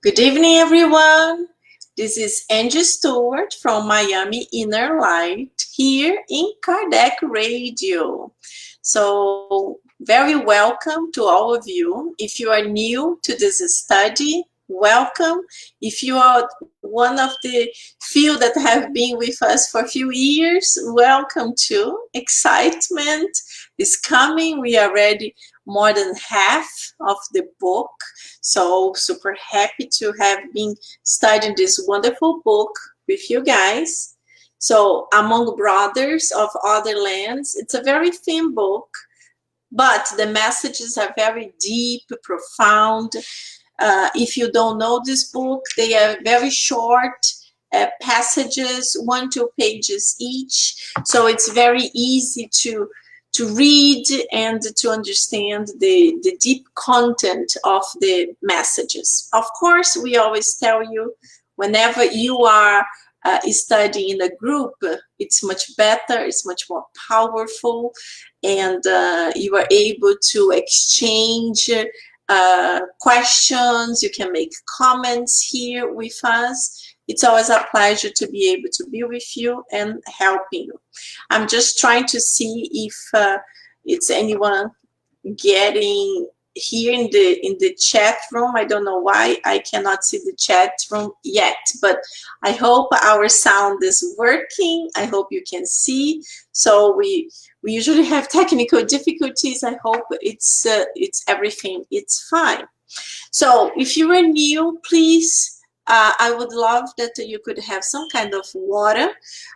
Good evening, everyone. This is Angie Stewart from Miami Inner Light here in Kardec Radio. So, very welcome to all of you. If you are new to this study, welcome. If you are one of the few that have been with us for a few years, welcome too. Excitement is coming. We are already more than half of the book. So super happy to have been studying this wonderful book with you guys. So Among Brothers of Other Lands, it's a very thin book, but the messages are very deep, profound. If you don't know this book, they are very short passages, 1-2 pages each. So it's very easy to read and to understand the deep content of the messages. Of course, we always tell you, whenever you are studying in a group, it's much better, it's much more powerful, and you are able to exchange questions, you can make comments here with us. It's always a pleasure to be able to be with you and helping you. I'm just trying to see if it's anyone getting here in the chat room. I don't know why I cannot see the chat room yet, but I hope our sound is working. I hope you can see. So we usually have technical difficulties. I hope it's everything. It's fine. So if you are new, please, I would love that you could have some kind of water,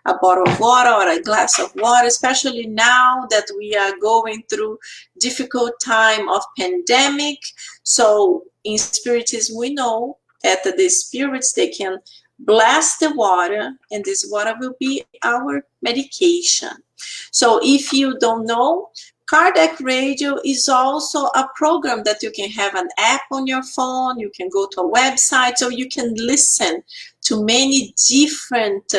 a bottle of water or a glass of water, especially now that we are going through difficult time of pandemic. So in Spiritism, we know that the spirits, they can bless the water, and this water will be our medication. So if you don't know, Kardec Radio is also a program that you can have an app on your phone. You can go to a website, so you can listen to many different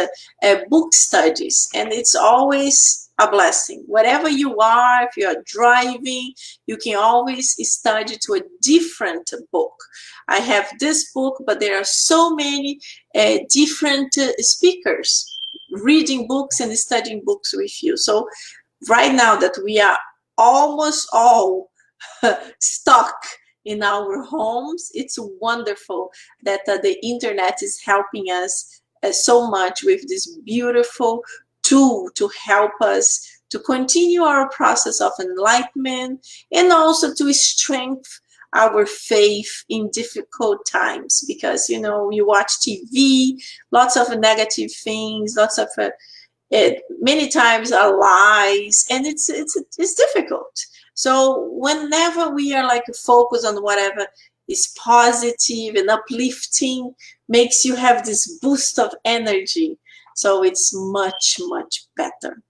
book studies, and it's always a blessing. Wherever you are, if you are driving, you can always study to a different book. I have this book, but there are so many different speakers reading books and studying books with you. So right now that we are almost all stuck in our homes, it's wonderful that the internet is helping us so much with this beautiful tool to help us to continue our process of enlightenment, and also to strengthen our faith in difficult times. Because, you know, you watch TV, lots of negative things, lots of many times are lies, and it's difficult. So whenever we are like focused on whatever is positive and uplifting, makes you have this boost of energy. So it's much better.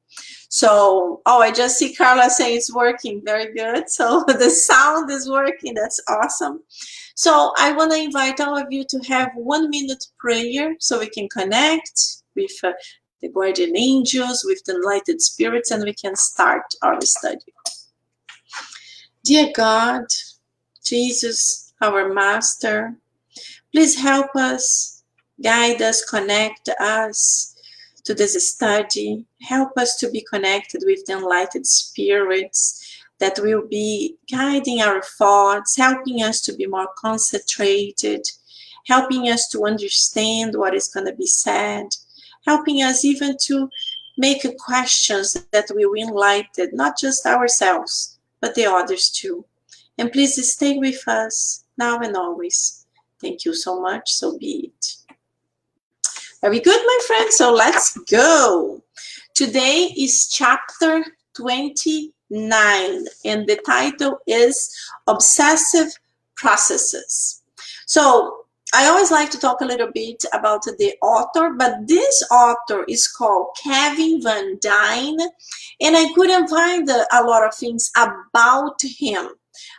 So, oh, I just see Carla saying it's working. Very good. So the sound is working. That's awesome. So I want to invite all of you to have 1 minute prayer so we can connect with the guardian angels, with the enlightened spirits, and we can start our study. Dear God, Jesus, our Master, please help us, guide us, connect us to this study. Help us to be connected with the enlightened spirits that will be guiding our thoughts, helping us to be more concentrated, helping us to understand what is going to be said, helping us even to make questions that will enlighten not just ourselves, but the others too. And please stay with us now and always. Thank you so much. So be it. Very good, my friends. So let's go. Today is chapter 29, and the title is Obsessive Processes. So I always like to talk a little bit about the author, but this author is called Kevin Van Dyne, and I couldn't find a lot of things about him.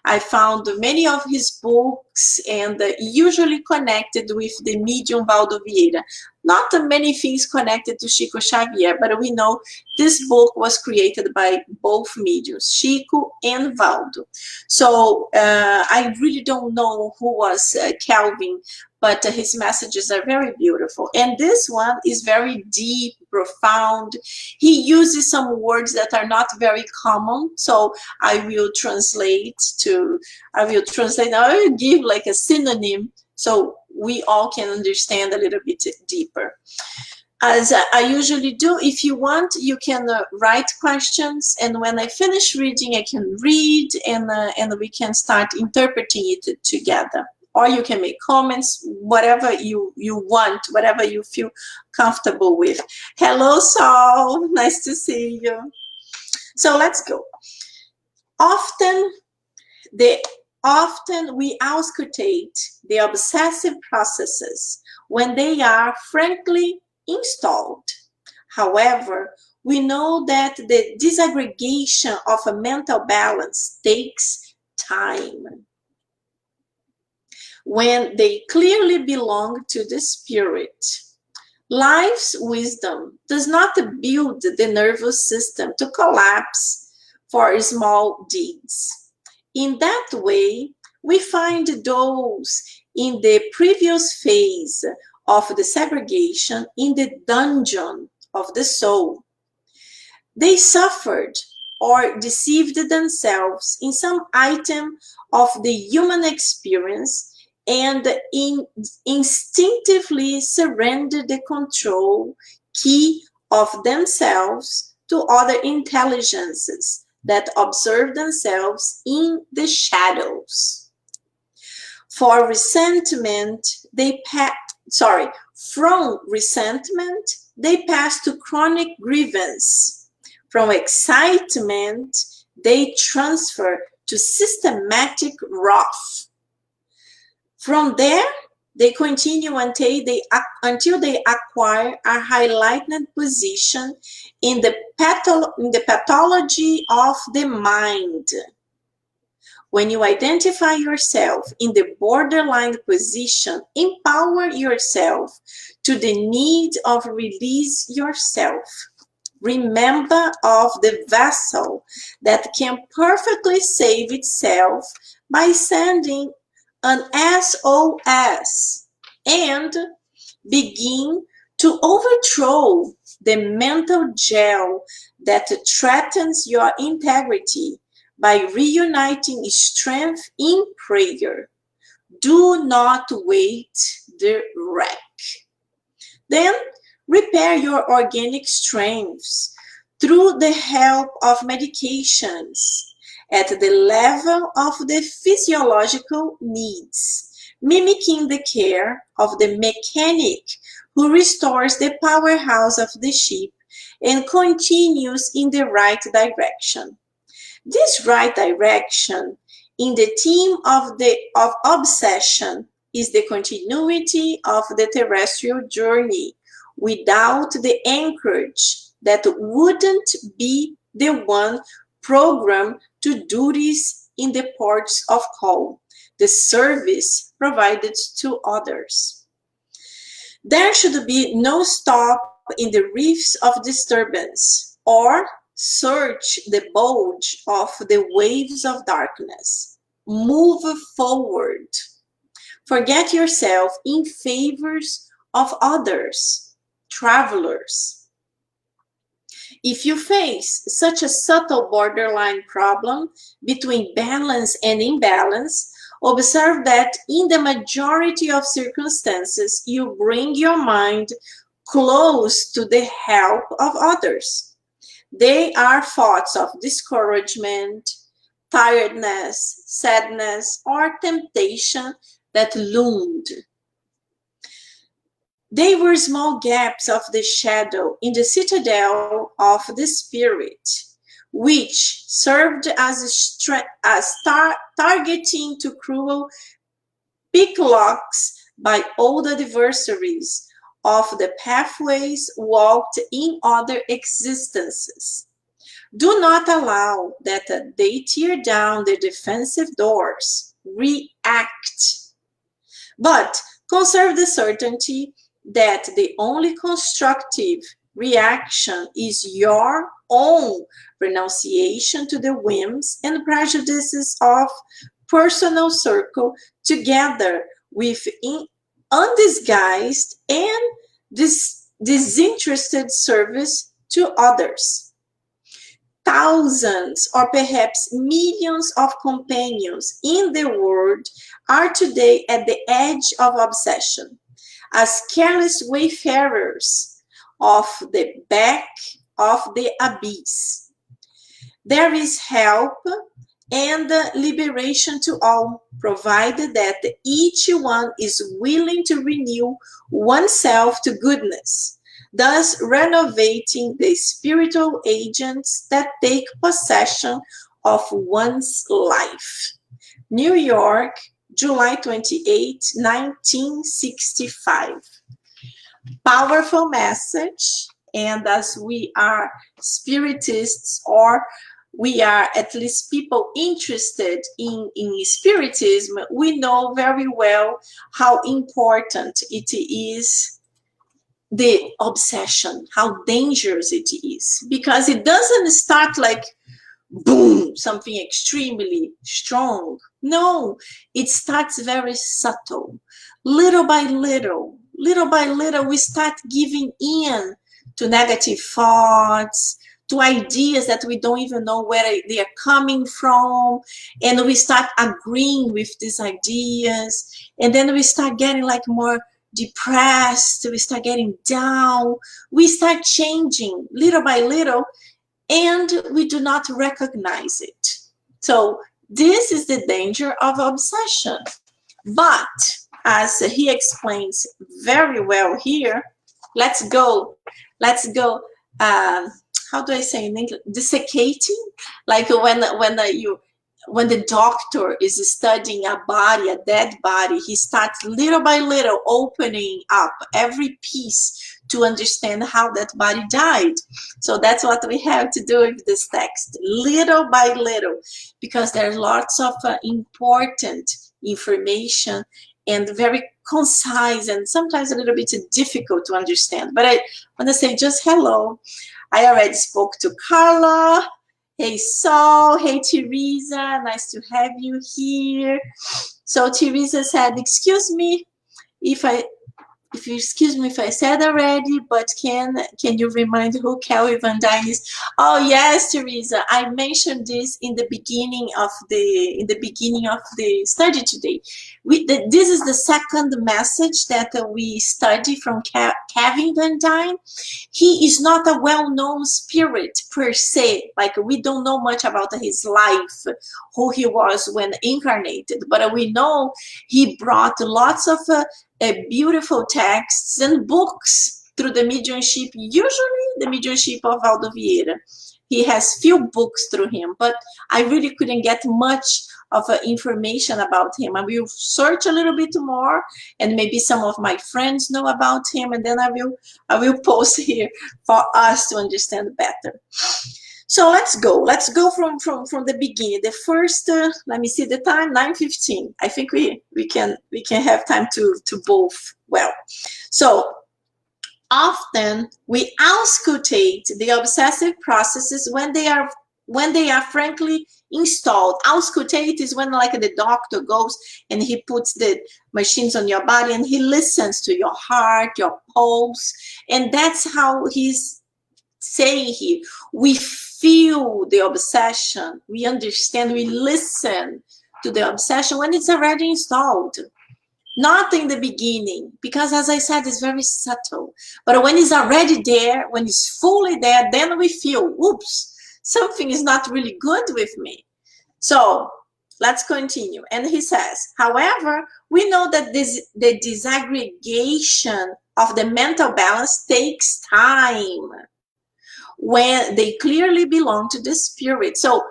I found many of his books and usually connected with the medium Valdo Vieira. Not many things connected to Chico Xavier, but we know this book was created by both mediums, Chico and Valdo. So I really don't know who was Calvin, but his messages are very beautiful. And this one is very deep, profound. He uses some words that are not very common. So I will translate, I will give like a synonym so we all can understand a little bit deeper. As I usually do, if you want, you can write questions, and when I finish reading, I can read, and we can start interpreting it together. Or you can make comments, whatever you want, whatever you feel comfortable with. Hello, Saul. Nice to see you. So let's go. Often we auscultate the obsessive processes when they are frankly installed. However, we know that the disaggregation of a mental balance takes time. When they clearly belong to the spirit. Life's wisdom does not build the nervous system to collapse for small deeds. In that way, we find those in the previous phase of the segregation in the dungeon of the soul. They suffered or deceived themselves in some item of the human experience and instinctively surrendered the control key of themselves to other intelligences that observe themselves in the shadows. From resentment, they pass to chronic grievance. From excitement, they transfer to systematic wrath. From there, they continue until they acquire a highlighted position in the pathology of the mind. When you identify yourself in the borderline position, empower yourself to the need of release yourself. Remember of the vessel that can perfectly save itself by sending an SOS and begin to overthrow the mental gel that threatens your integrity by reuniting strength in prayer. Do not wait the wreck. Then repair your organic strengths through the help of medications at the level of the physiological needs, mimicking the care of the mechanic who restores the powerhouse of the ship and continues in the right direction. This right direction in the theme of obsession is the continuity of the terrestrial journey without the anchorage that wouldn't be the one programmed to duties in the ports of call, the service provided to others. There should be no stop in the reefs of disturbance or search the bulge of the waves of darkness. Move forward. Forget yourself in favors of others, travelers. If you face such a subtle borderline problem between balance and imbalance, observe that in the majority of circumstances, you bring your mind close to the help of others. They are thoughts of discouragement, tiredness, sadness, or temptation that loomed. They were small gaps of the shadow in the citadel of the spirit, which served as targeting to cruel picklocks by old adversaries of the pathways walked in other existences. Do not allow that they tear down their defensive doors. React. But conserve the certainty that the only constructive reaction is your own renunciation to the whims and prejudices of personal circle, together with undisguised and disinterested service to others. Thousands or perhaps millions of companions in the world are today at the edge of obsession, as careless wayfarers of the back of the abyss. There is help and liberation to all, provided that each one is willing to renew oneself to goodness, thus renovating the spiritual agents that take possession of one's life. New York, July 28, 1965. Powerful message. And as we are spiritists, or we are at least people interested in spiritism, we know very well how important it is, the obsession, how dangerous it is, because it doesn't start like boom, something extremely strong. No, it starts very subtle. Little by little, we start giving in to negative thoughts, to ideas that we don't even know where they are coming from, and we start agreeing with these ideas, and then we start getting like more depressed, we start getting down, we start changing little by little, and we do not recognize it. So this is the danger of obsession. But as he explains very well here, let's go, how do I say in English? Desiccating, like when the doctor is studying a body, a dead body, he starts little by little opening up every piece to understand how that body died. So that's what we have to do with this text, little by little, because there's lots of important information and very concise and sometimes a little bit difficult to understand. But I want to say just hello. I already spoke to Carla. Hey, Saul. Hey, Teresa. Nice to have you here. So Teresa said, excuse me if I said already, but can you remind who Kelly Van Dyne is? Oh yes, Teresa, I mentioned this in the beginning of the study today. This is the second message that we study from Kevin Van Dyne. He is not a well-known spirit per se, like we don't know much about his life, who he was when incarnated, but we know he brought lots of beautiful texts and books through the mediumship, usually the mediumship of Aldo Vieira. He has few books through him, but I really couldn't get much of information about him. I will search a little bit more, and maybe some of my friends know about him, and then I will post here for us to understand better. So let's go from the beginning. The first, let me see the time, 9:15. I think we can have time to both well. So often we auscultate the obsessive processes when they are frankly installed. Auscultate is when like the doctor goes and he puts the machines on your body and he listens to your heart, your pulse, and that's how he's saying here. We feel the obsession, we understand, we listen to the obsession when it's already installed. Not in the beginning, because as I said, it's very subtle. But when it's already there, when it's fully there, then we feel, oops, something is not really good with me. So let's continue. And he says, however, we know that the disaggregation of the mental balance takes time when they clearly belong to the spirit. So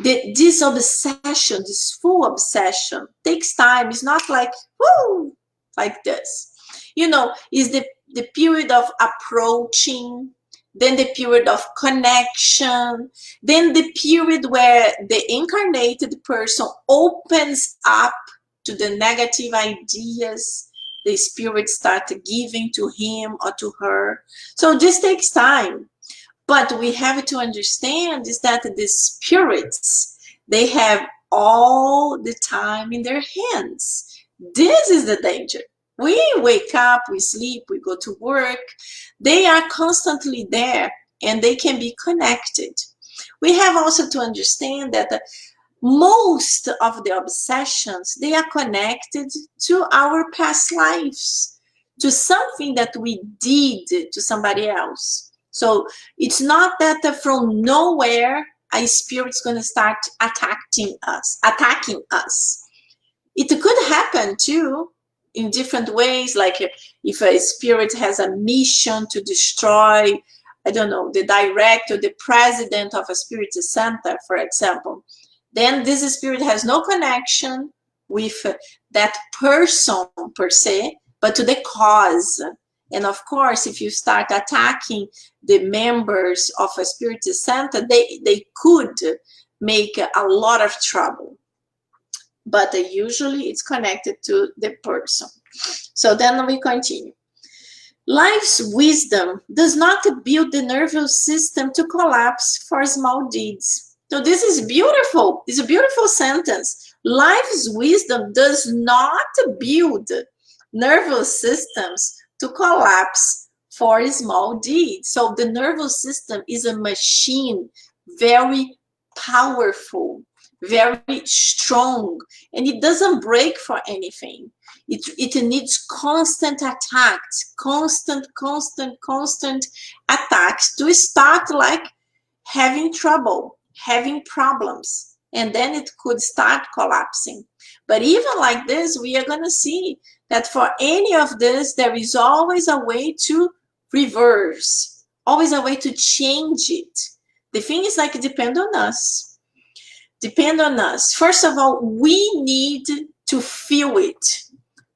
this obsession, this full obsession, takes time. It's not like, whoo, like this. You know, is the period of approaching then the period of connection, then the period where the incarnated person opens up to the negative ideas the spirit started giving to him or to her. So this takes time. But we have to understand is that the spirits, they have all the time in their hands. This is the danger. We wake up, we sleep, we go to work. They are constantly there and they can be connected. We have also to understand that most of the obsessions, they are connected to our past lives, to something that we did to somebody else. So it's not that from nowhere a spirit's going to start attacking us. It could happen too in different ways, like if a spirit has a mission to destroy, I don't know, the director, the president of a spirit center, for example, then this spirit has no connection with that person per se, but to the cause. And of course, if you start attacking the members of a spirit center, they could make a lot of trouble. But usually it's connected to the person. So then we continue. Life's wisdom does not build the nervous system to collapse for small deeds. So this is beautiful. It's a beautiful sentence. Life's wisdom does not build nervous systems to collapse for small deeds. So the nervous system is a machine, very powerful, very strong, and it doesn't break for anything. It needs constant attacks, constant attacks to start like having trouble, having problems, and then it could start collapsing. But even like this, we are going to see that for any of this, there is always a way to reverse, always a way to change it. The thing is like, depend on us. Depend on us. First of all, we need to feel it.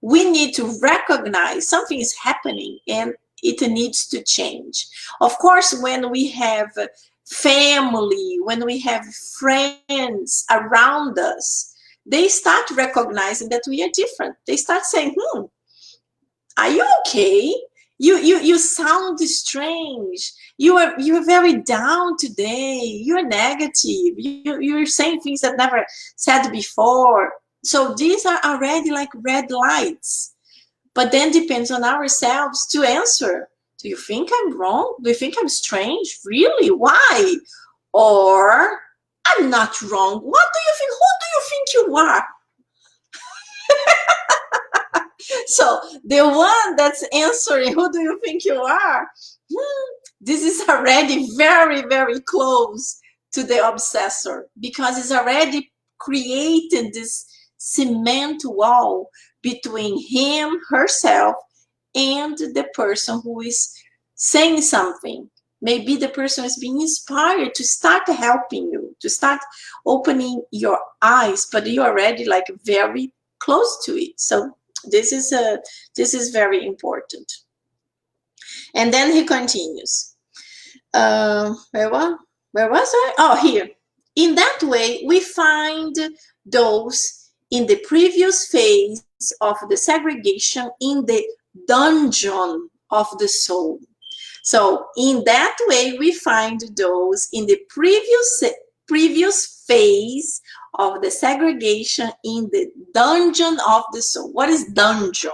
We need to recognize something is happening and it needs to change. Of course, when we have family, when we have friends around us, they start recognizing that we are different. They start saying, are you okay? You sound strange. You're very down today. You're negative. You're saying things that never said before. So these are already like red lights. But then depends on ourselves to answer. Do you think I'm wrong? Do you think I'm strange? Really? Why? Or I'm not wrong. What do you think? Who do you think you are? So the one that's answering, who do you think you are? This is already very, very close to the obsessor, because it's already created this cement wall between him, herself, and the person who is saying something. Maybe the person is being inspired to start helping you, to start opening your eyes, but you're already like very close to it. So this is very important. And then he continues. Where was I? Oh, here. In that way, we find those in the previous phase of the segregation in the dungeon of the soul. So in that way, we find those in the previous phase of the segregation in the dungeon of the soul. What is dungeon?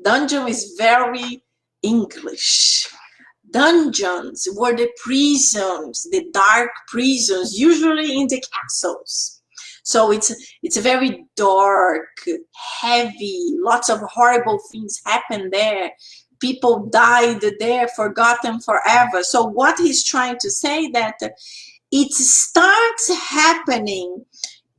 Dungeon is very English. Dungeons were the prisons, the dark prisons, usually in the castles. So it's very dark, heavy, lots of horrible things happen there. People died there, forgotten forever. So what he's trying to say that it starts happening.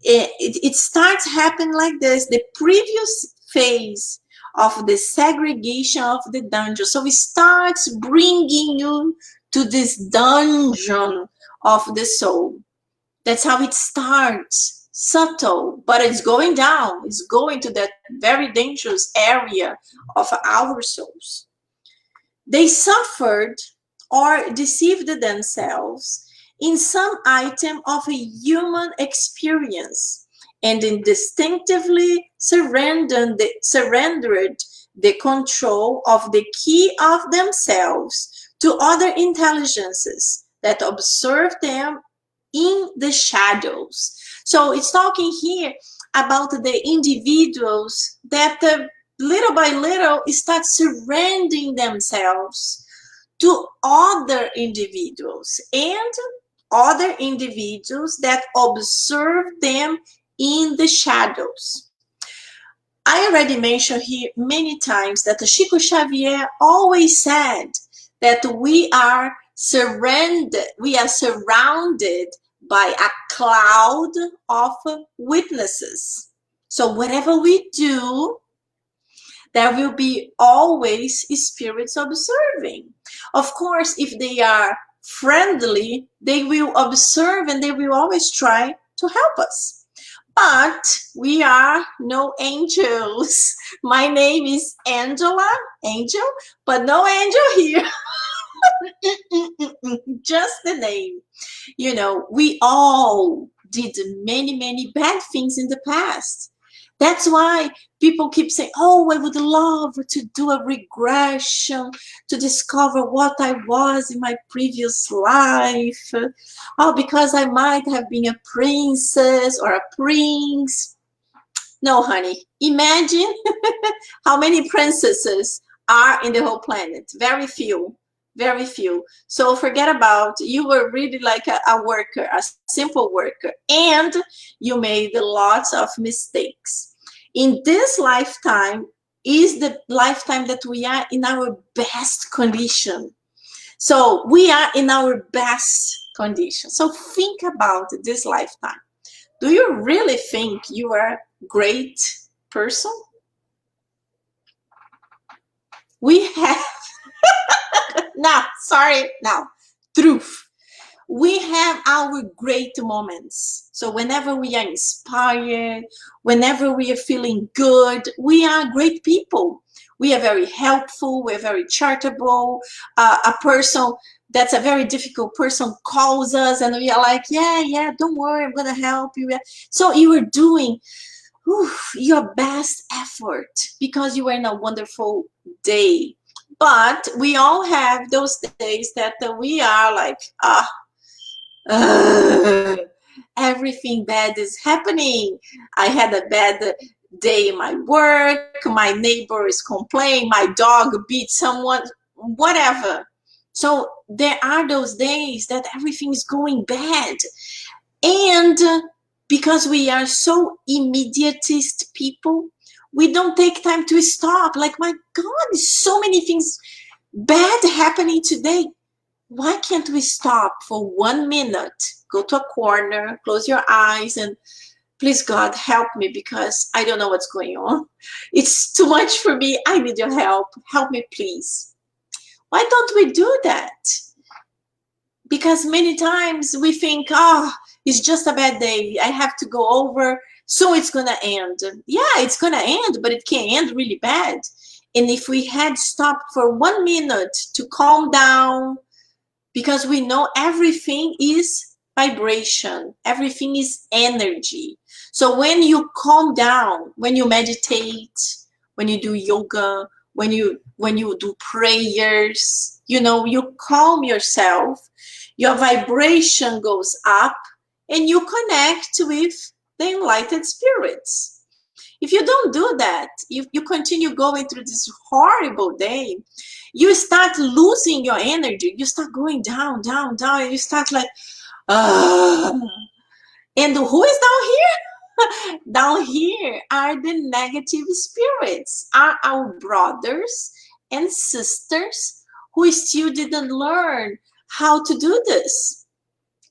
It starts happening like this. The previous phase of the segregation of the dungeon. So it starts bringing you to this dungeon of the soul. That's how it starts. Subtle, but it's going down. It's going to that very dangerous area of our souls. They suffered or deceived themselves in some item of a human experience and instinctively surrendered the control of the key of themselves to other intelligences that observe them in the shadows. So it's talking here about the individuals that little by little start surrendering themselves to other individuals and other individuals that observe them in the shadows. I already mentioned here many times that Chico Xavier always said that we are surrounded by a cloud of witnesses. So whatever we do, there will be always spirits observing. Of course, if they are friendly, they will observe and they will always try to help us. But we are no angels. My name is Angela, Angel, but no angel here. Just the name. You know, we all did many, many bad things in the past. That's why people keep saying, oh, I would love to do a regression to discover what I was in my previous life. Oh, because I might have been a princess or a prince. No, honey, imagine how many princesses are in the whole planet. Very few, very few. So forget about, you were really like a worker, a simple worker, and you made lots of mistakes. In this lifetime is the lifetime that we are in our best condition. So we are in our best condition. So think about this lifetime. Do you really think you are a great person? We have, now, sorry, now, truth. We have our great moments. So whenever we are inspired, whenever we are feeling good, we are great people. We are very helpful, we're very charitable. A person that's a very difficult person calls us and we are like, yeah, don't worry, I'm gonna help you. So you are doing your best effort because you are in a wonderful day. But we all have those days that we are like, everything bad is happening. I had a bad day in my work, my neighbor is complaining, my dog beat someone, whatever. So there are those days that everything is going bad. And because we are so immediatist people, we don't take time to stop. Like, my God, so many things bad happening today. Why can't we stop for 1 minute, go to a corner, close your eyes, and please, God, help me because I don't know what's going on. It's too much for me. I need your help. Help me, please. Why don't we do that? Because many times we think, it's just a bad day. I have to go over, so it's going to end. Yeah, it's going to end, but it can end really bad. And if we had stopped for 1 minute to calm down, because we know everything is vibration, everything is energy. So when you calm down, when you meditate, when you do yoga, when you do prayers, you calm yourself, your vibration goes up and you connect with the enlightened spirits. If you don't do that, if you continue going through this horrible day, you start losing your energy. You start going down, down, down, and you start like, and who is down here? Down here are the negative spirits, are our brothers and sisters who still didn't learn how to do this.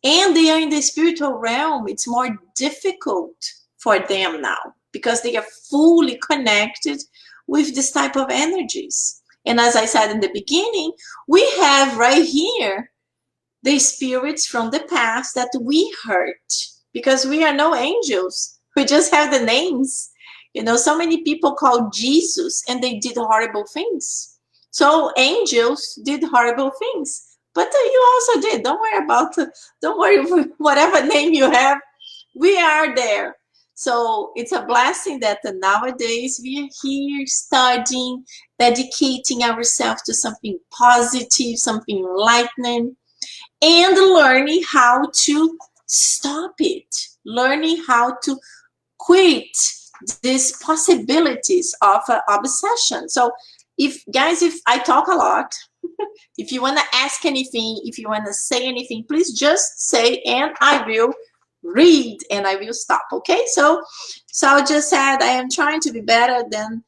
And they are in the spiritual realm. It's more difficult for them now because they are fully connected with this type of energies. And as I said in the beginning, we have right here the spirits from the past that we hurt because we are no angels. We just have the names. So many people called Jesus and they did horrible things. So angels did horrible things, But you also did. Don't worry about, don't worry, whatever name you have, we are there. So it's a blessing that nowadays we are here studying, dedicating ourselves to something positive, something enlightening, and learning how to stop it, learning how to quit these possibilities of obsession. So if guys, if I talk a lot, if you want to ask anything, if you want to say anything, please just say and I will read and I will stop. Okay, so I just said I am trying to be better than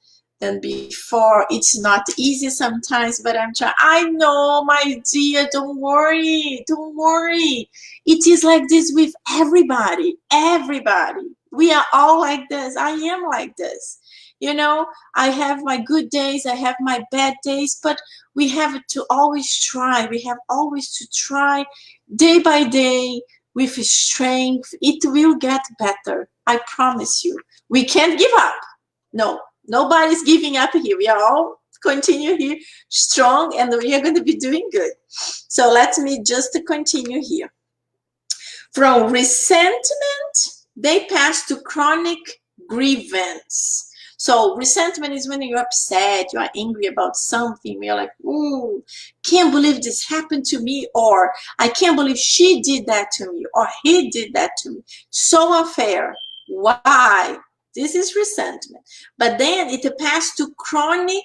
before. It's not easy sometimes, but I'm trying. I know, my dear, don't worry, don't worry. It is like this with everybody. We are all like this. I am like this. You know, I have my good days, I have my bad days, but we have to always try. We have always to try day by day with strength. It will get better. I promise you. We can't give up. No, nobody's giving up here. We are all continue here strong and we are going to be doing good. So let me just continue here. From resentment, they pass to chronic grievance. So resentment is when you're upset, you're angry about something, you're like, ooh, can't believe this happened to me, or I can't believe she did that to me, or he did that to me. So unfair. Why? This is resentment. But then it passes to chronic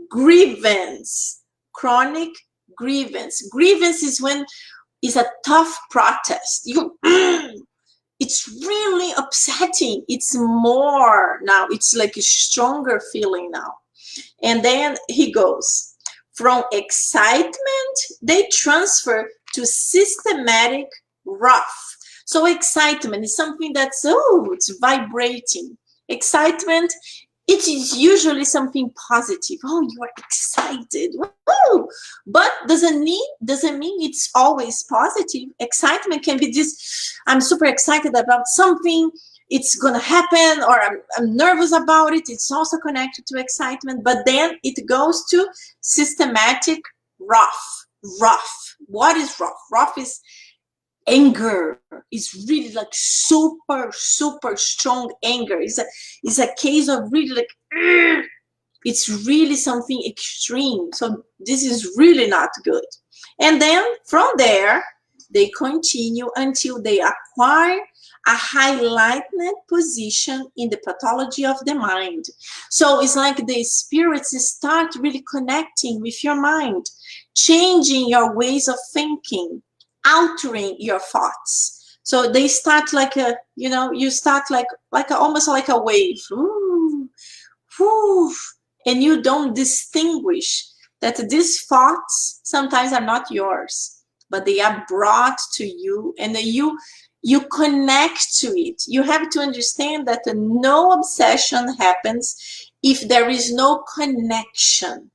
grievance. Chronic grievance. Grievance is when it's a tough protest. It's really upsetting. It's more now. It's like a stronger feeling now. And then he goes, from excitement, they transfer to systematic rough. So excitement is something that's, oh, it's vibrating. Excitement, it is usually something positive. Oh, you are excited. Woo! But doesn't mean it's always positive. Excitement can be this, I'm super excited about something, it's gonna happen, or I'm nervous about it. It's also connected to excitement, but then it goes to systematic rough. What is rough? Rough is anger. Is really like super strong anger. It's a case of really like, it's really something extreme. So this is really not good. And then from there they continue until they acquire a highlighted position in the pathology of the mind. So it's like the spirits start really connecting with your mind, changing your ways of thinking, altering your thoughts. So they start like a, you know, you start like almost like a wave. Ooh, whew, and you don't distinguish that these thoughts sometimes are not yours, but they are brought to you, and you connect to it. You have to understand that no obsession happens if there is no connection.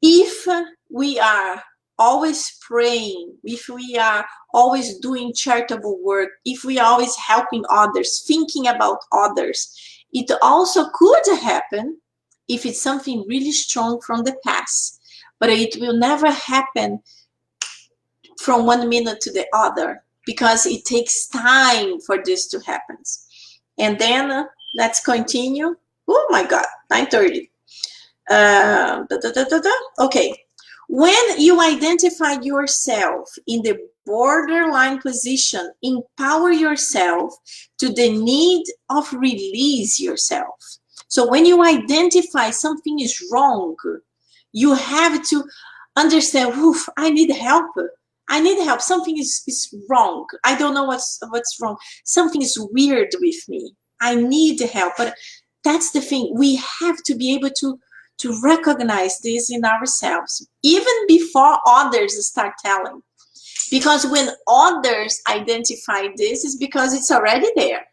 If we are always praying, if we are always doing charitable work, if we are always helping others, thinking about others, it also could happen if it's something really strong from the past, but it will never happen from one minute to the other, because it takes time for this to happen. And then let's continue. Oh my God, 9:30. Okay. When you identify yourself in the borderline position, empower yourself to the need of release yourself. So when you identify something is wrong, you have to understand, oof, I need help. I need help. Something is wrong. I don't know what's wrong. Something is weird with me. I need help. But that's the thing. We have to be able to recognize this in ourselves, even before others start telling. Because when others identify this, is because it's already there.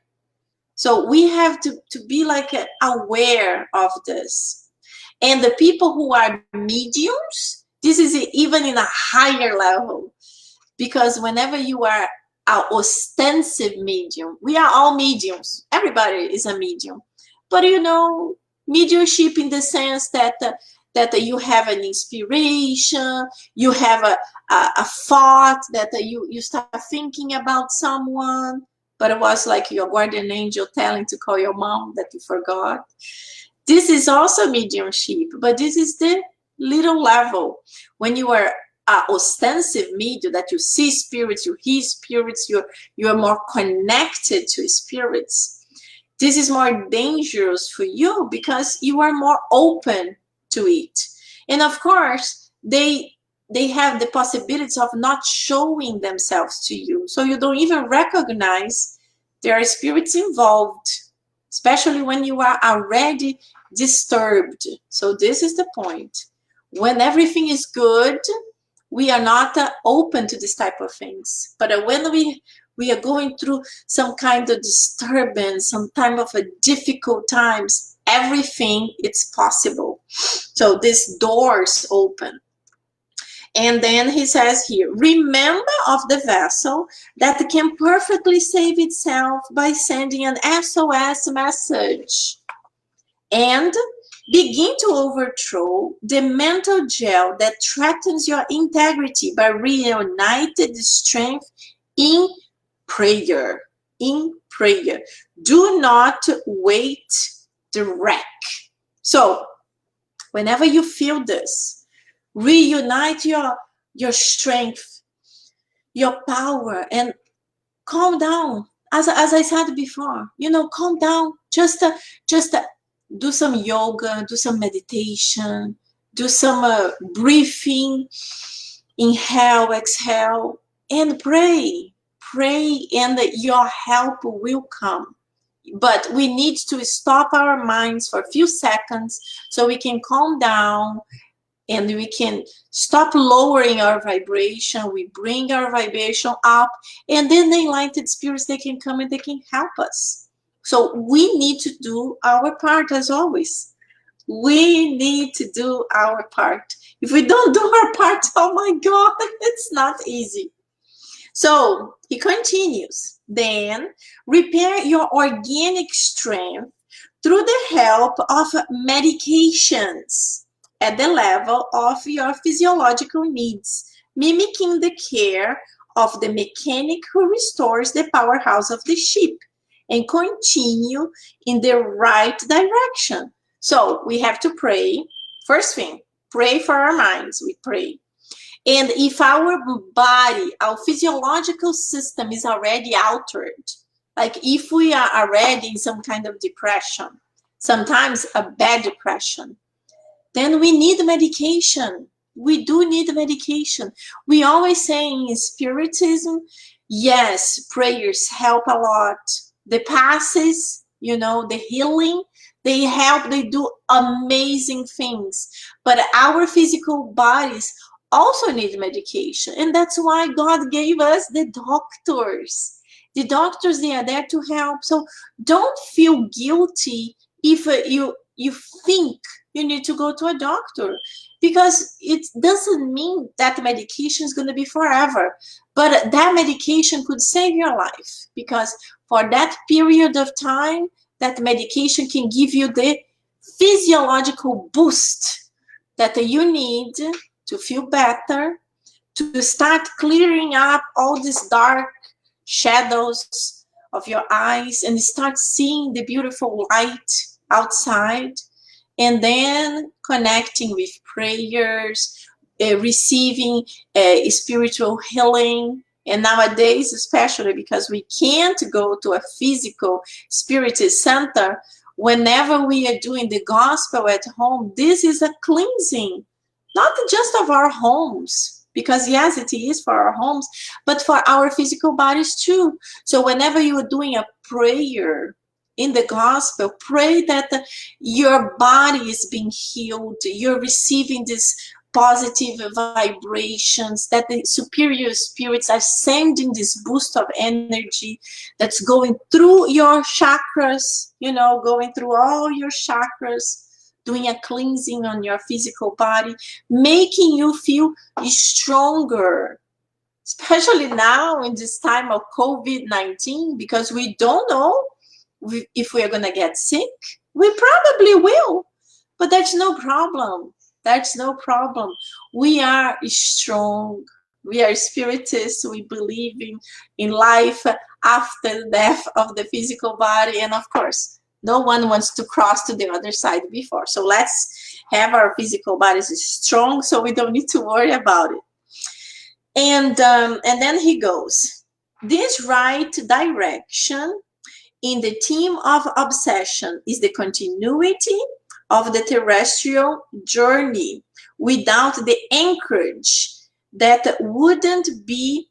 So we have to be like aware of this. And the people who are mediums, this is even in a higher level. Because whenever you are an ostensive medium, we are all mediums. Everybody is a medium. But you know, mediumship in the sense that that you have an inspiration, you have a thought that you start thinking about someone, but it was like your guardian angel telling to call your mom that you forgot. This is also mediumship, but this is the little level. When you are ostensive medium, that you see spirits, you hear spirits, you are more connected to spirits. This is more dangerous for you because you are more open to it. And of course, they have the possibility of not showing themselves to you. So you don't even recognize there are spirits involved, especially when you are already disturbed. So this is the point. When everything is good, we are not open to this type of things. But when we are going through some kind of disturbance, some time of a difficult times, everything is possible. So these doors open. And then he says here, remember of the vessel that can perfectly save itself by sending an SOS message. And begin to overthrow the mental gel that threatens your integrity by reunited strength in prayer. In prayer. Do not wait the wreck. So, whenever you feel this, reunite your strength, your power, and calm down. As I said before, calm down. Just do some yoga, do some meditation, do some breathing, inhale, exhale, and pray. Pray, and your help will come. But we need to stop our minds for a few seconds so we can calm down and we can stop lowering our vibration. We bring our vibration up, and then the enlightened spirits, they can come and they can help us. So we need to do our part as always. We need to do our part. If we don't do our part, oh my God, it's not easy. So he continues, then repair your organic strength through the help of medications at the level of your physiological needs, mimicking the care of the mechanic who restores the powerhouse of the ship, and continue in the right direction. So we have to pray. First thing, pray for our minds. We pray. And if our body, our physiological system is already altered, like if we are already in some kind of depression, sometimes a bad depression, then we need medication. We do need medication. We always say in Spiritism, yes, prayers help a lot. The passes, the healing, they help, they do amazing things. But our physical bodies also need medication. And that's why God gave us the doctors. The doctors, they are there to help. So don't feel guilty if you think you need to go to a doctor, because it doesn't mean that medication is going to be forever. But that medication could save your life, because for that period of time, that medication can give you the physiological boost that you need to feel better, to start clearing up all these dark shadows of your eyes and start seeing the beautiful light outside, and then connecting with prayers, receiving spiritual healing. And nowadays, especially because we can't go to a physical spiritist center, whenever we are doing the gospel at home, this is a cleansing, not just of our homes, because yes, it is for our homes, but for our physical bodies too. So whenever you are doing a prayer in the gospel, pray that your body is being healed, you're receiving this positive vibrations, that the superior spirits are sending this boost of energy that's going through your chakras, going through all your chakras, doing a cleansing on your physical body, making you feel stronger, especially now in this time of COVID-19, because we don't know if we are going to get sick. We probably will, but that's no problem. That's no problem. We are strong. We are spiritists. We believe in life after the death of the physical body. And of course, no one wants to cross to the other side before. So let's have our physical bodies strong so we don't need to worry about it. And then he goes, this right direction in the theme of obsession is the continuity of the terrestrial journey without the anchorage that wouldn't be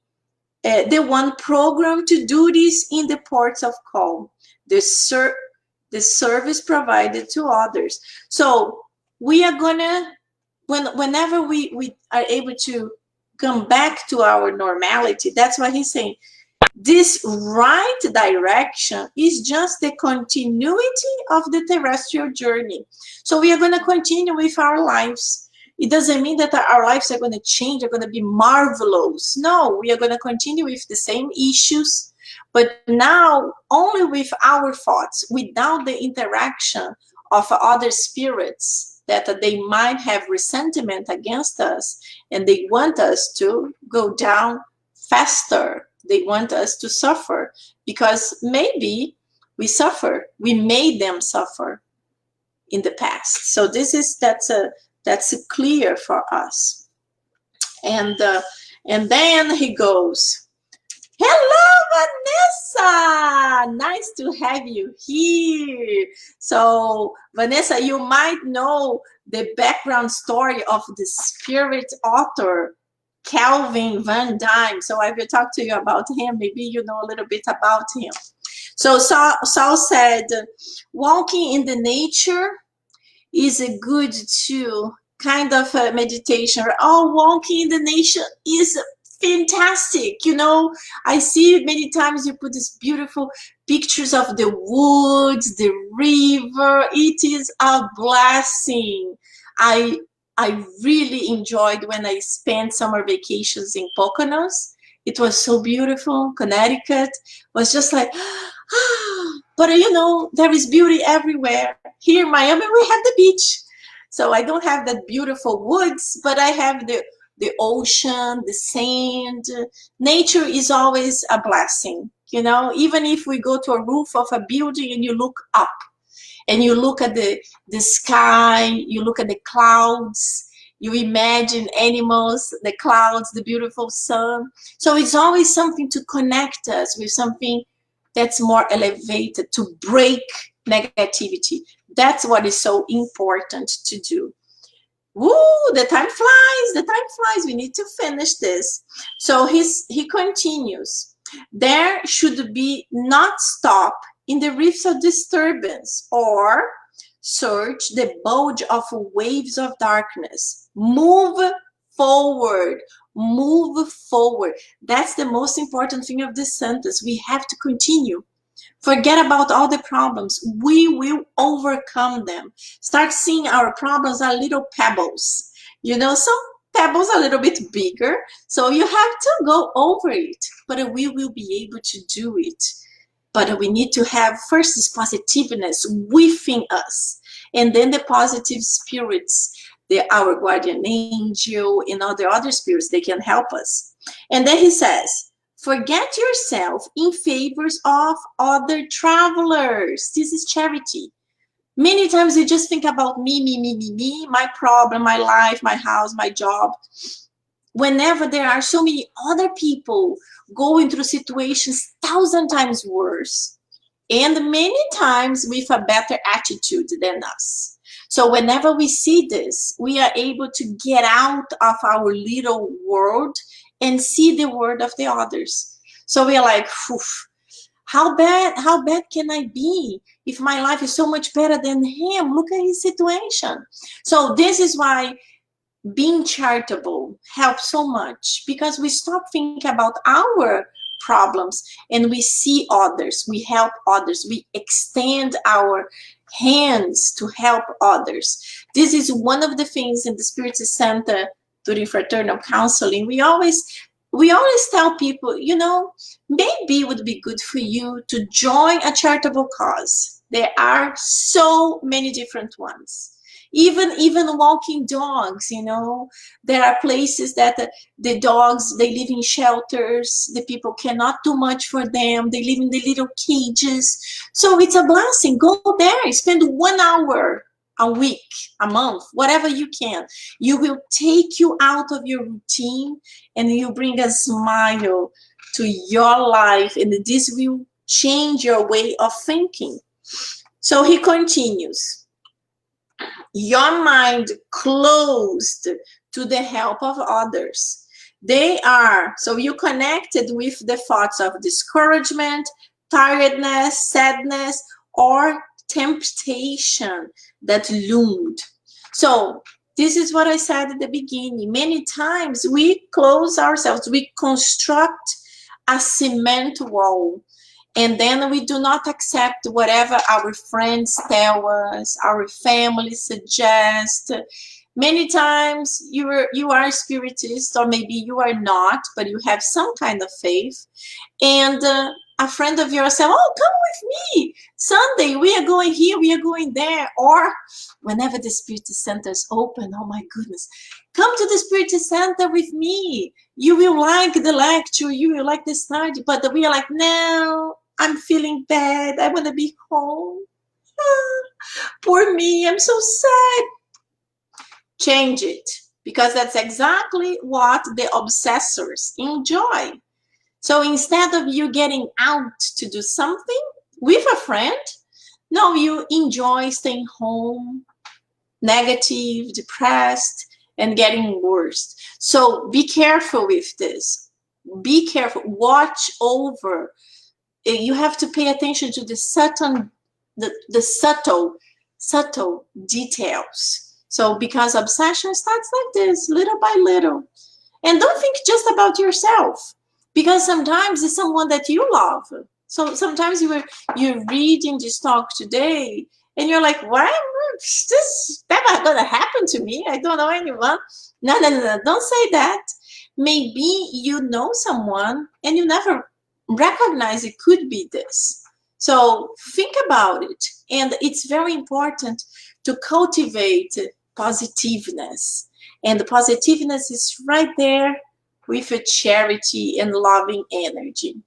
the one programmed to do this in the ports of call, the service provided to others. So we are gonna, whenever we are able to come back to our normality, that's what he's saying. This right direction is just the continuity of the terrestrial journey. So we are going to continue with our lives. It doesn't mean that our lives are going to change, are going to be marvelous. No, we are going to continue with the same issues, but now only with our thoughts, without the interaction of other spirits that they might have resentment against us, and they want us to go down faster. They want us to suffer because maybe we suffer. We made them suffer in the past. So that's clear for us. And then he goes, hello, Vanessa. Nice to have you here. So Vanessa, you might know the background story of the spirit author Calvin Van Dyne. So I will talk to you about him. Maybe you know a little bit about him. So Saul said, walking in the nature is a good too, kind of a meditation. Oh, walking in the nature is fantastic. You know, I see many times you put these beautiful pictures of the woods, the river. It is a blessing. I really enjoyed when I spent summer vacations in Poconos. It was so beautiful. Connecticut was just like, but you know, there is beauty everywhere. Here in Miami, we have the beach. So I don't have that beautiful woods, but I have the ocean, the sand. Nature is always a blessing. You know, even if we go to a roof of a building and you look up, and you look at the sky, you look at the clouds, you imagine animals, the clouds, the beautiful sun. So it's always something to connect us with something that's more elevated, to break negativity. That's what is so important to do. Woo, the time flies, the time flies. We need to finish this. So he continues. There should be not stop in the reefs of disturbance or search the bulge of waves of darkness. Move forward. Move forward. That's the most important thing of this sentence. We have to continue. Forget about all the problems. We will overcome them. Start seeing our problems as little pebbles. You know, some pebbles are a little bit bigger, so you have to go over it, but we will be able to do it. But we need to have first this positiveness within us, and then the positive spirits, our guardian angel and all the other spirits, they can help us. And then he says, forget yourself in favors of other travelers. This is charity. Many times we just think about me, my problem, my life, my house, my job. Whenever there are so many other people going through situations 1,000 times worse, and many times with a better attitude than us. So whenever we see this, we are able to get out of our little world and see the world of the others. So we are like, how bad can I be if my life is so much better than him? Look at his situation. So this is why being charitable helps so much, because we stop thinking about our problems and we see others, we help others, we extend our hands to help others. This is one of the things in the Spiritism Center during fraternal counseling. We always tell people, you know, maybe it would be good for you to join a charitable cause. There are so many different ones. Even walking dogs, you know, there are places that the dogs, they live in shelters, the people cannot do much for them, they live in the little cages. So it's a blessing. Go there, spend 1 hour a week, a month, whatever you can. You will take you out of your routine, and you bring a smile to your life, and this will change your way of thinking. So he continues, your mind closed to the help of others. They are, so you connected with the thoughts of discouragement, tiredness, sadness, or temptation that loomed. So this is what I said at the beginning. Many times we close ourselves, we construct a cement wall, and then we do not accept whatever our friends tell us, our family suggest. Many times you are a spiritist, or maybe you are not, but you have some kind of faith, and a friend of yours said, oh, come with me. Sunday, we are going here, we are going there. Or whenever the Spirit Center is open, oh my goodness, come to the Spirit Center with me. You will like the lecture, you will like the study. But we are like, no, I'm feeling bad. I want to be home. Poor me, I'm so sad. Change it, because that's exactly what the obsessors enjoy. So instead of you getting out to do something with a friend, no, you enjoy staying home, negative, depressed, and getting worse. So be careful with this. Be careful. Watch over. You have to pay attention to the subtle details. So because obsession starts like this, little by little. And don't think just about yourself, because sometimes it's someone that you love. So sometimes you're reading this talk today, and you're like, why is this never gonna happen to me? I don't know anyone. No, don't say that. Maybe you know someone and you never recognize it could be this. So think about it. And it's very important to cultivate positiveness. And the positiveness is right there with a charity and loving energy.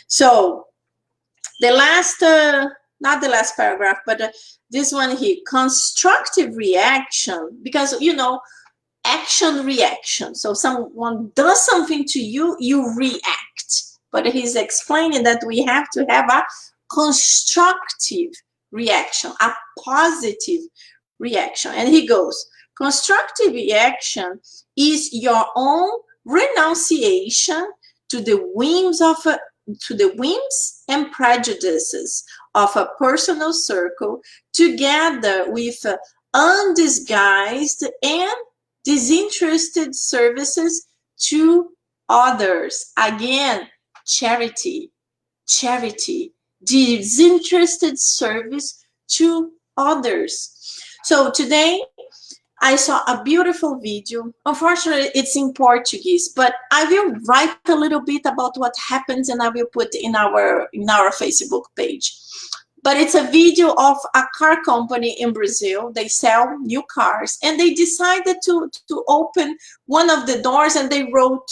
So the last, not the last paragraph, but this one here, constructive reaction, because, you know, action, reaction. So someone does something to you, you react. But he's explaining that we have to have a constructive reaction, a positive reaction. And he goes, constructive reaction is your own renunciation to the whims and prejudices of a personal circle, together with undisguised and disinterested services to others. Again, charity, disinterested service to others. So today I saw a beautiful video. Unfortunately, it's in Portuguese, but I will write a little bit about what happens, and I will put in our Facebook page. But it's a video of a car company in Brazil. They sell new cars, and they decided to open one of the doors, and they wrote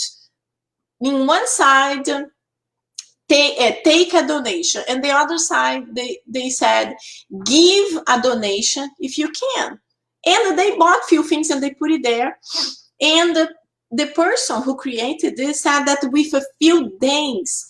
in one side, take a donation, and the other side they said, give a donation if you can. And they bought a few things and they put it there. And the person who created this said that with a few days,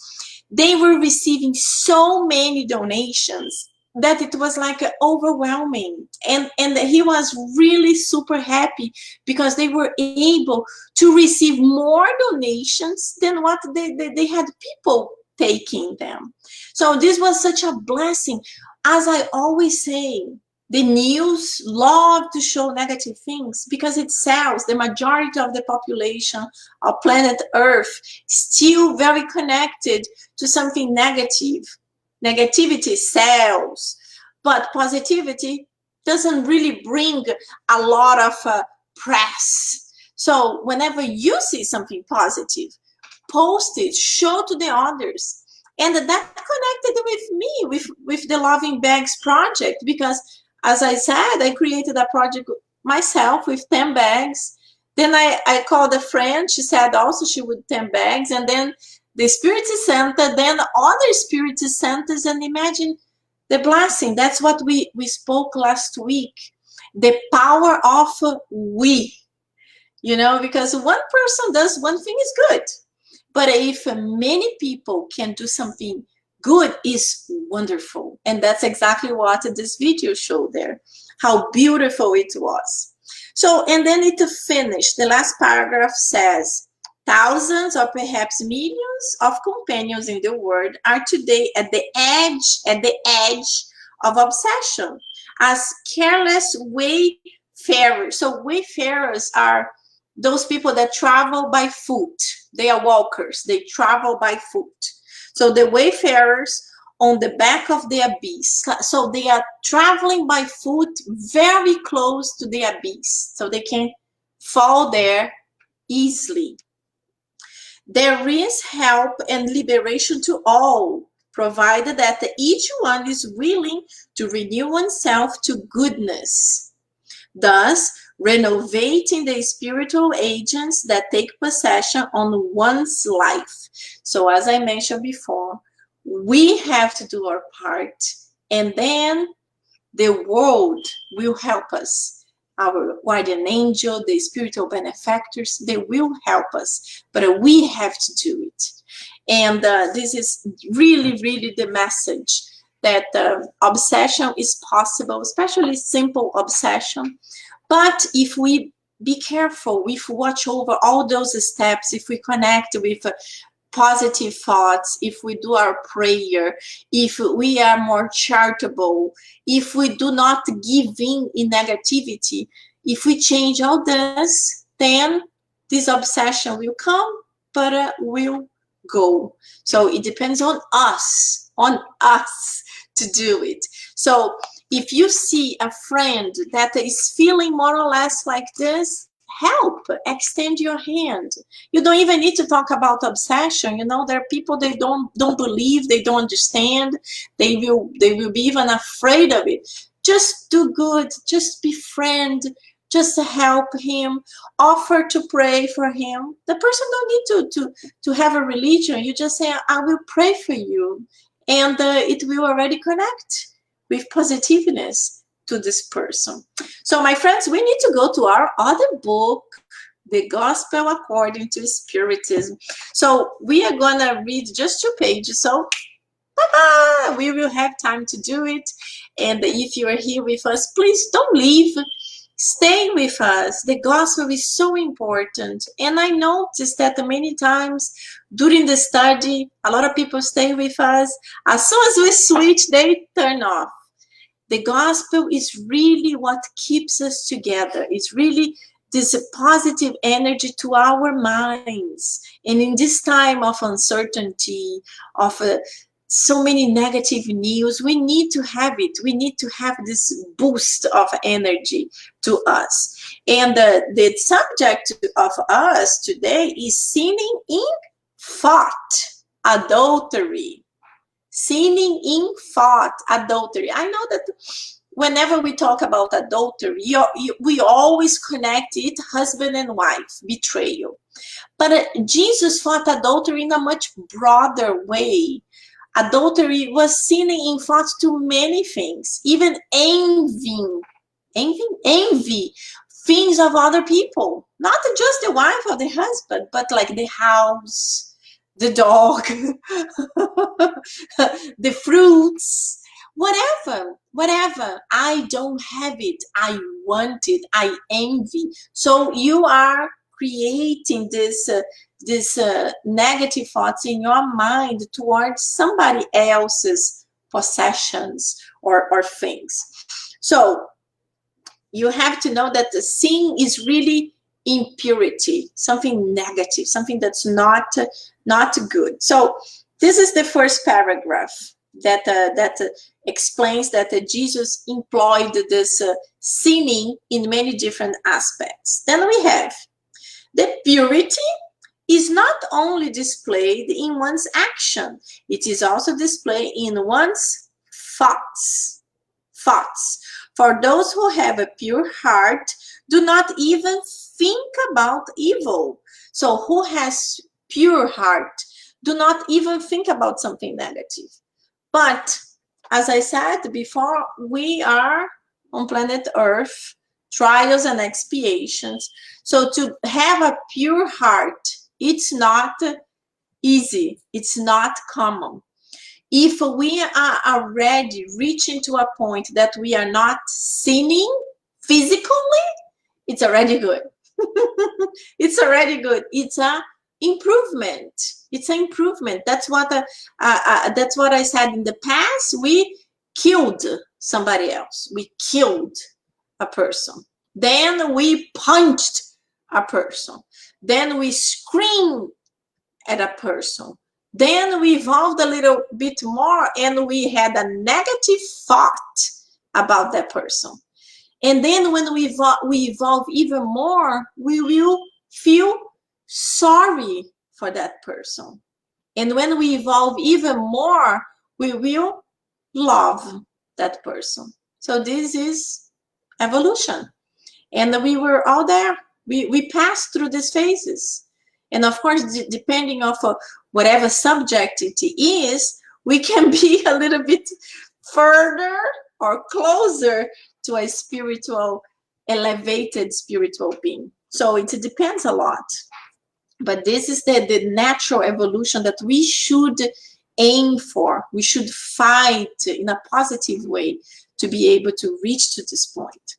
they were receiving so many donations that it was like overwhelming. And he was really super happy because they were able to receive more donations than what they had people taking them. So this was such a blessing. As I always say, the news love to show negative things because it sells. The majority of the population of planet Earth still very connected to something negative. Negativity sells, but positivity doesn't really bring a lot of press. So whenever you see something positive, post it, show to the others. And that connected with me, with the Loving Bags project, because as I said, I created a project myself with 10 bags. Then I called a friend. She said also she would 10 bags. And then the Spirit Center, then other Spirit Centers. And imagine the blessing. That's what we spoke last week. The power of we, because one person does one thing is good. But if many people can do something good, is wonderful. And that's exactly what this video showed there, how beautiful it was. So, and then it finished. The last paragraph says, thousands or perhaps millions of companions in the world are today at the edge of obsession as careless wayfarers. So wayfarers are those people that travel by foot. They are walkers. They travel by foot. So the wayfarers on the back of the abyss. So they are traveling by foot very close to the abyss. So they can fall there easily. There is help and liberation to all, provided that each one is willing to renew oneself to goodness, thus renovating the spiritual agents that take possession on one's life. So as I mentioned before, we have to do our part, and then the world will help us. Our guardian angel, the spiritual benefactors, they will help us, but we have to do it. And this is really, really the message that obsession is possible, especially simple obsession. But if we be careful, if we watch over all those steps, if we connect with positive thoughts, if we do our prayer, if we are more charitable, if we do not give in negativity, if we change all this, then this obsession will come, but will go. So it depends on us to do it. So if you see a friend that is feeling more or less like this, help, extend your hand. You don't even need to talk about obsession. There are people, they don't believe, they don't understand, they will be even afraid of it. Just do good, just befriend, just help him, offer to pray for him. The person don't need to have a religion. You just say, I will pray for you, and it will already connect with positiveness to this person. So my friends, we need to go to our other book, The Gospel According to Spiritism. So we are going to read just 2 pages. So we will have time to do it. And if you are here with us, please don't leave. Stay with us. The gospel is so important. And I noticed that many times during the study, a lot of people stay with us. As soon as we switch, they turn off. The gospel is really what keeps us together. It's really this positive energy to our minds. And in this time of uncertainty, of so many negative news, we need to have it. We need to have this boost of energy to us. And the subject of us today is sinning in thought, adultery. Sinning in thought, adultery. I know that whenever we talk about adultery, we always connect it husband and wife, betrayal. But Jesus thought adultery in a much broader way. Adultery was sinning in thought to many things, even envy things of other people, not just the wife or the husband, but like the house, the dog, the fruits, whatever. I don't have it. I want it. I envy. So you are creating this negative thoughts in your mind towards somebody else's possessions or things. So you have to know that the sin is really impurity, something negative, something that's not good. So this is the first paragraph that explains that Jesus employed this sinning in many different aspects. Then we have the purity is not only displayed in one's action, it is also displayed in one's thoughts. For those who have a pure heart, do not even think about evil. So who has pure heart? Do not even think about something negative. But as I said before, we are on planet Earth, trials and expiations. So to have a pure heart, it's not easy. It's not common. If we are already reaching to a point that we are not sinning physically, it's already good. It's already good. It's a improvement. It's an improvement. That's what I said in the past. We killed somebody else. We killed a person. Then we punched a person. Then we screamed at a person. Then we evolved a little bit more and we had a negative thought about that person. And then when we evolve even more, we will feel sorry for that person. And when we evolve even more, we will love that person. So this is evolution. And we were all there. We passed through these phases. And of course, depending on whatever subject it is, we can be a little bit further or closer to a spiritual, elevated spiritual being. So it depends a lot. But this is the natural evolution that we should aim for. We should fight in a positive way to be able to reach to this point.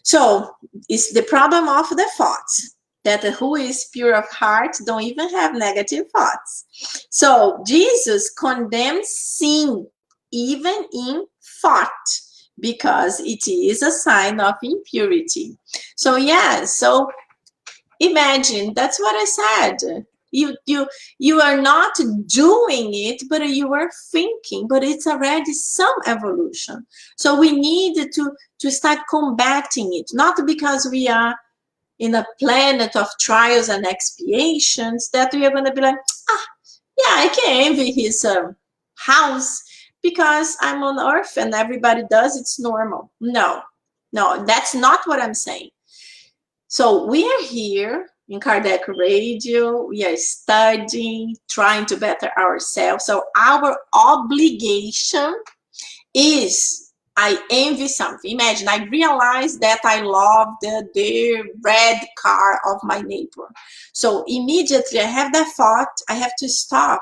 So it's the problem of the thoughts, that who is pure of heart don't even have negative thoughts. So Jesus condemns sin even in thought, because it is a sign of impurity. So so imagine, that's what I said. You are not doing it, but you are thinking, but it's already some evolution. So we need to start combating it, not because we are in a planet of trials and expiations that we are going to be like, yeah, I can envy his house because I'm on Earth and everybody does, it's normal. No, that's not what I'm saying. So we are here in Kardec Radio, we are studying, trying to better ourselves. So our obligation is, I envy something. Imagine, I realized that I love the red car of my neighbor. So immediately I have that thought, I have to stop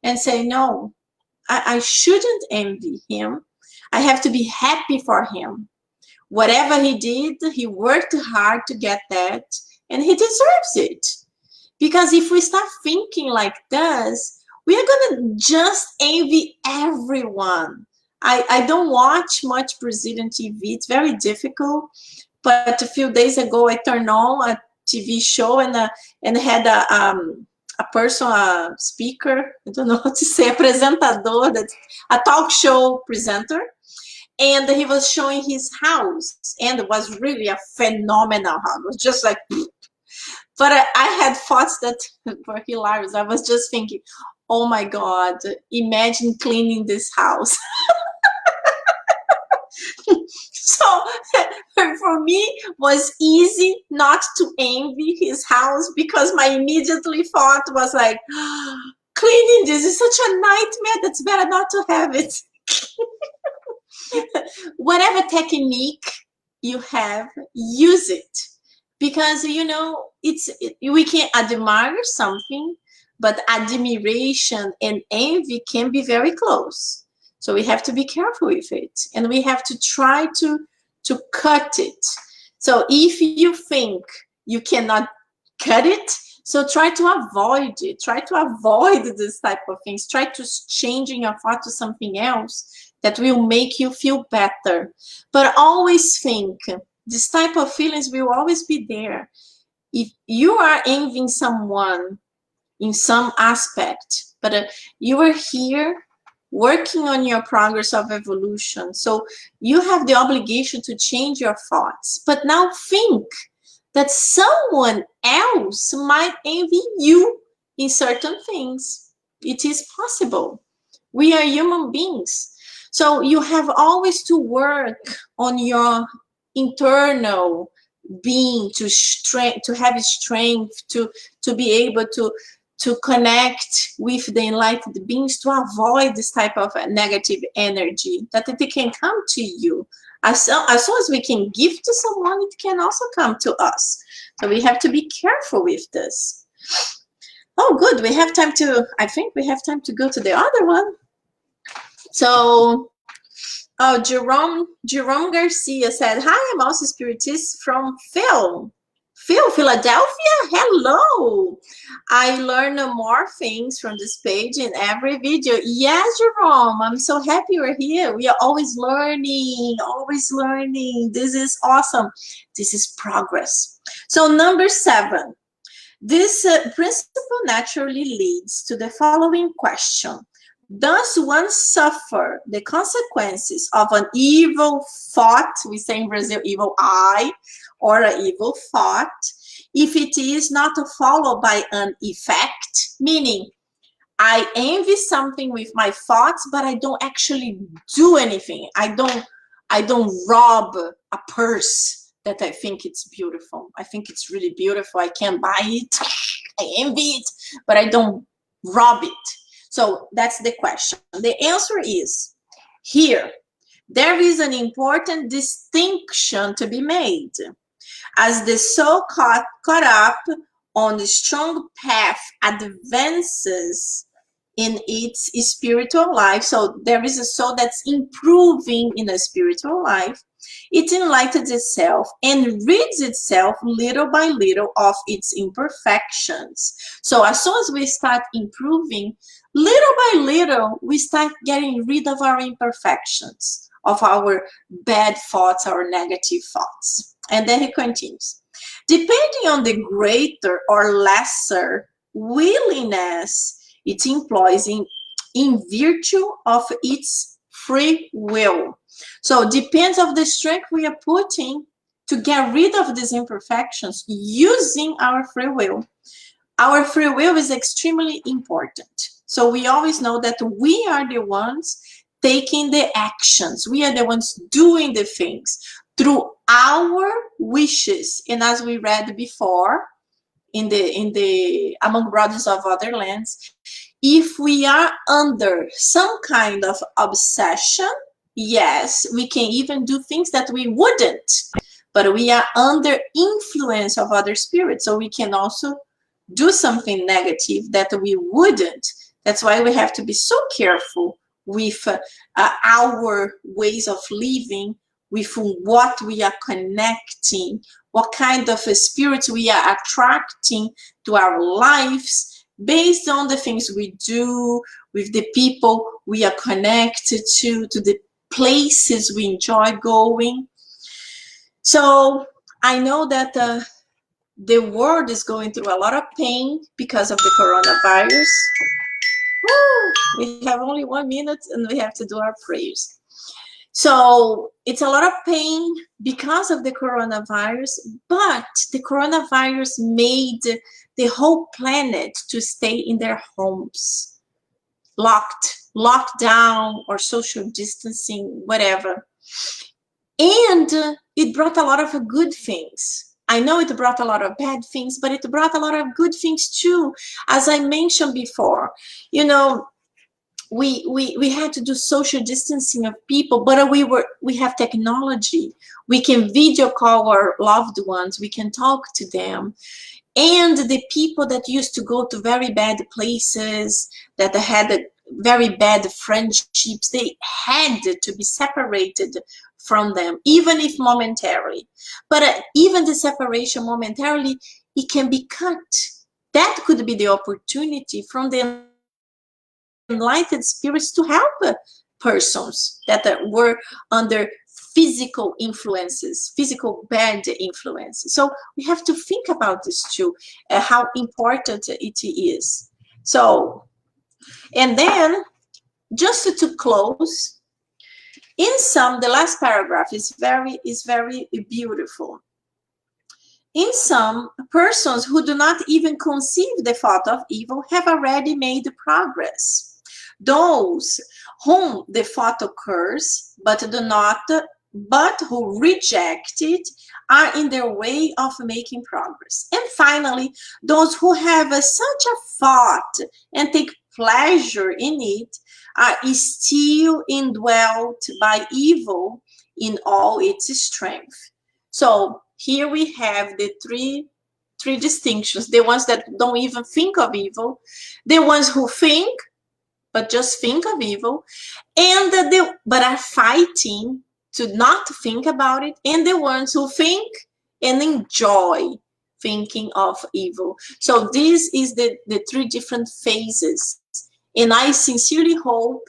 and say, no, I shouldn't envy him. I have to be happy for him. Whatever he did, he worked hard to get that, and he deserves it. Because if we start thinking like this, we are going to just envy everyone. I don't watch much Brazilian TV. It's very difficult. But a few days ago, I turned on a TV show and had a person, a speaker, I don't know how to say, apresentador, a talk show presenter. And he was showing his house, and it was really a phenomenal house. It was just like, but I had thoughts that were hilarious. I was just thinking, oh my God, imagine cleaning this house. So for me, it was easy not to envy his house, because my immediately thought was like, cleaning this is such a nightmare. That's better not to have it. Whatever technique you have, use it, because we can admire something, but admiration and envy can be very close. So we have to be careful with it, and we have to try to cut it. So if you think you cannot cut it, so try to avoid it. Try to avoid this type of things. Try to change your thought to something else that will make you feel better. But always think, this type of feelings will always be there. If you are envying someone in some aspect, but you are here working on your progress of evolution, so you have the obligation to change your thoughts. But now think that someone else might envy you in certain things. It is possible. We are human beings. So you have always to work on your internal being to have strength to be able to connect with the enlightened beings, to avoid this type of negative energy that it can come to you. As soon as we can give to someone, it can also come to us. So we have to be careful with this. Oh, good. We have time to, I think we have time to go to the other one. So, oh, Jerome Garcia said, hi, I'm also Spiritist from Philadelphia. Hello. I learn more things from this page in every video. Yes, Jerome, I'm so happy you're here. We are always learning, always learning. This is awesome. This is progress. So number 7, this principle naturally leads to the following question. Does one suffer the consequences of an evil thought, we say in Brazil, evil eye, or an evil thought, if it is not followed by an effect? Meaning, I envy something with my thoughts, but I don't actually do anything. I don't rob a purse that I think it's beautiful. I think it's really beautiful. I can't buy it. I envy it, but I don't rob it. So that's the question. The answer is here. There is an important distinction to be made. As the soul caught up on the strong path advances in its spiritual life, so there is a soul that's improving in a spiritual life, it enlightens itself and rids itself little by little of its imperfections. So as soon as we start improving, little by little, we start getting rid of our imperfections, of our bad thoughts, our negative thoughts. And then he continues. Depending on the greater or lesser willingness it employs in virtue of its free will. So depends of the strength we are putting to get rid of these imperfections using our free will. Our free will is extremely important. So we always know that we are the ones taking the actions. We are the ones doing the things through our wishes. And as we read before in the Among Brothers of Other Lands, if we are under some kind of obsession, yes, we can even do things that we wouldn't, but we are under influence of other spirits, so we can also do something negative that we wouldn't. That's why we have to be so careful with our ways of living, with what we are connecting, what kind of spirits we are attracting to our lives, based on the things we do, with the people we are connected to the places we enjoy going. So I know that the world is going through a lot of pain because of the coronavirus. We have only 1 minute and we have to do our prayers. So it's a lot of pain because of the coronavirus, but the coronavirus made the whole planet to stay in their homes, locked down, or social distancing, whatever. And it brought a lot of good things. I know it brought a lot of bad things, but it brought a lot of good things too. As I mentioned before, you know, we had to do social distancing of people, but we have technology. We can video call our loved ones. We can talk to them. And the people that used to go to very bad places, that had very bad friendships, they had to be separated from them, even if momentarily. But even the separation momentarily, it can be cut. That could be the opportunity from the enlightened spirits to help persons that were under physical influences, physical bad influences. So we have to think about this too, how important it is. So, and then just to close, in sum, the last paragraph is very beautiful. In sum, persons who do not even conceive the thought of evil have already made progress. Those whom the thought occurs, but who reject it, are in their way of making progress. And finally, those who have such a thought and take pleasure in it are still indwelt by evil in all its strength. So here we have the three distinctions: the ones that don't even think of evil, the ones who think but just think of evil, and but are fighting to not think about it, and the ones who think and enjoy thinking of evil. So this is the three different phases, and I sincerely hope,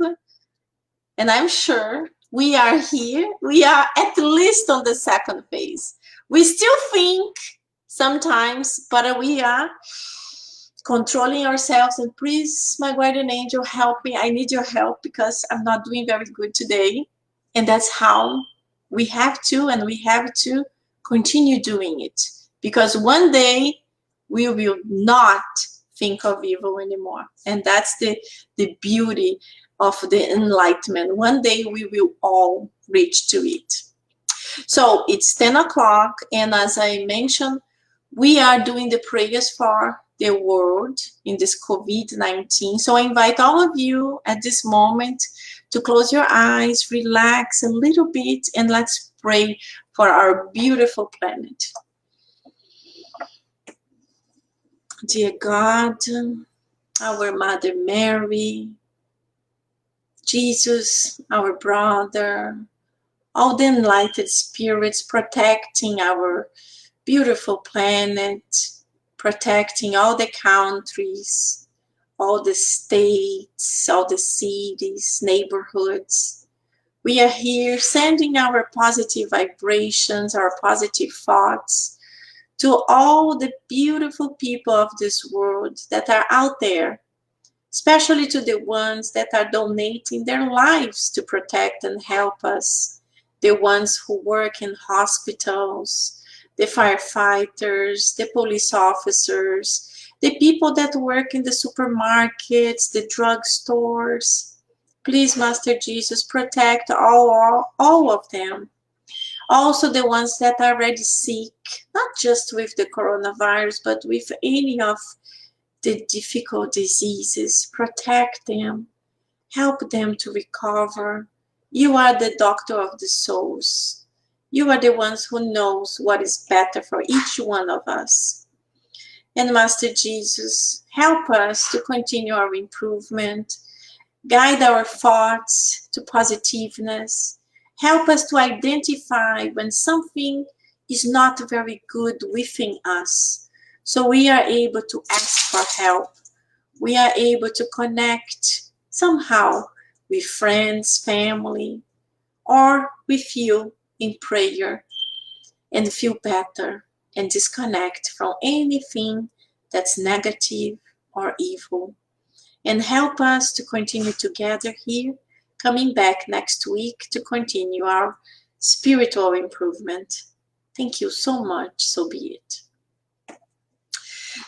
and I'm sure we are here, we are at least on the second phase. We still think sometimes, but we are controlling ourselves. And please, my guardian angel, help me. I need your help because I'm not doing very good today. And that's how we have to, and we have to continue doing it, because one day we will not think of evil anymore. And that's the beauty of the enlightenment. One day we will all reach to it. So it's 10 o'clock, and as I mentioned, we are doing the prayers for the world in this COVID-19. So I invite all of you at this moment to close your eyes, relax a little bit, and let's pray for our beautiful planet. Dear God, our Mother Mary, Jesus, our brother, all the enlightened spirits protecting our beautiful planet, protecting all the countries, all the states, all the cities, neighborhoods. We are here sending our positive vibrations, our positive thoughts to all the beautiful people of this world that are out there, especially to the ones that are donating their lives to protect and help us, the ones who work in hospitals, the firefighters, the police officers, the people that work in the supermarkets, the drugstores. Please, Master Jesus, protect all of them. Also the ones that are already sick, not just with the coronavirus, but with any of the difficult diseases. Protect them. Help them to recover. You are the doctor of the souls. You are the ones who knows what is better for each one of us. And Master Jesus, help us to continue our improvement. Guide our thoughts to positiveness. Help us to identify when something is not very good within us, so we are able to ask for help. We are able to connect somehow with friends, family, or with you in prayer, and feel better and disconnect from anything that's negative or evil. And help us to continue together here, coming back next week to continue our spiritual improvement. Thank you so much. So be it.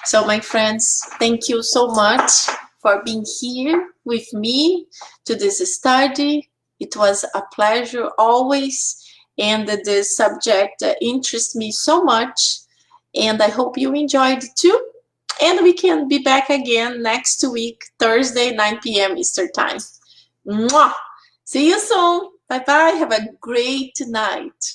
So my friends, thank you so much for being here with me to this study. It was a pleasure always, and the subject interests me so much, and I hope you enjoyed it too. And we can be back again next week, Thursday, 9 p.m. Eastern Time. Mwah! See you soon. Bye-bye. Have a great night.